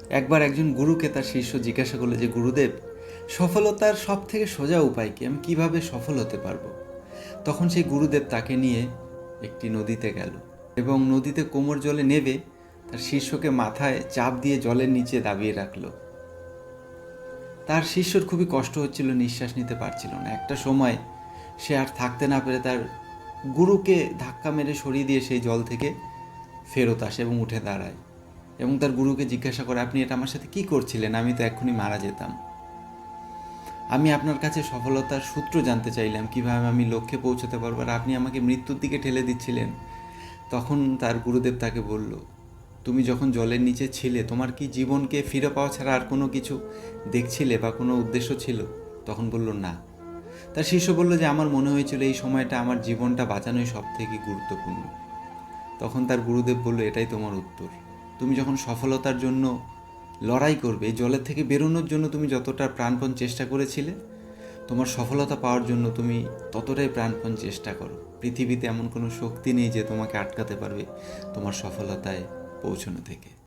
একবার একজন গুরুকে তার শিষ্য জিজ্ঞাসা করলো যে, গুরুদেব, সফলতার সব থেকে সোজা উপায় কি? আমি কিভাবে সফল হতে পারবো? তখন সেই গুরুদেব তাকে নিয়ে একটি নদীতে গেল এবং নদীতে কোমর জলে নেবে তার শিষ্যকে মাথায় চাপ দিয়ে জলের নিচে দাবিয়ে রাখলো। তার শিষ্যর খুবই কষ্ট হচ্ছিল, নিঃশ্বাস নিতে পারছিল না। একটা সময় সে আর থাকতে না পেরে তার গুরুকে ধাক্কা মেরে সরিয়ে দিয়ে সেই জল থেকে ফেরত আসে এবং উঠে দাঁড়ায় এবং তার গুরুকে জিজ্ঞাসা করে, আপনি এটা আমার সাথে কী করছিলেন? আমি তো এক্ষুনি মারা যেতাম। আমি আপনার কাছে সফলতার সূত্র জানতে চাইলাম, কীভাবে আমি লক্ষ্যে পৌঁছতে পারবো, আর আপনি আমাকে মৃত্যুর দিকে ঠেলে দিচ্ছিলেন। তখন তার গুরুদেব তাকে বলল, তুমি যখন জলের নিচে ছিলে, তোমার কি জীবনকে ফিরে পাওয়া ছাড়া আর কোনো কিছু দেখছিলে বা কোনো উদ্দেশ্য ছিল? তখন বলল, না। তার শিষ্য বলল যে, আমার মনে হয়েছিল এই সময়টা আমার জীবনটা বাঁচানোই সব থেকে গুরুত্বপূর্ণ। তখন তার গুরুদেব বলল, এটাই তোমার উত্তর। তুমি যখন সফলতার জন্য লড়াই করবে, এই জলের থেকে বেরোনোর জন্য তুমি যতটা প্রাণপণ চেষ্টা করেছিলে, তোমার সফলতা পাওয়ার জন্য তুমি ততটাই প্রাণপণ চেষ্টা করো। পৃথিবীতে এমন কোনো শক্তি নেই যে তোমাকে আটকাতে পারবে তোমার সফলতায় পৌঁছানো থেকে।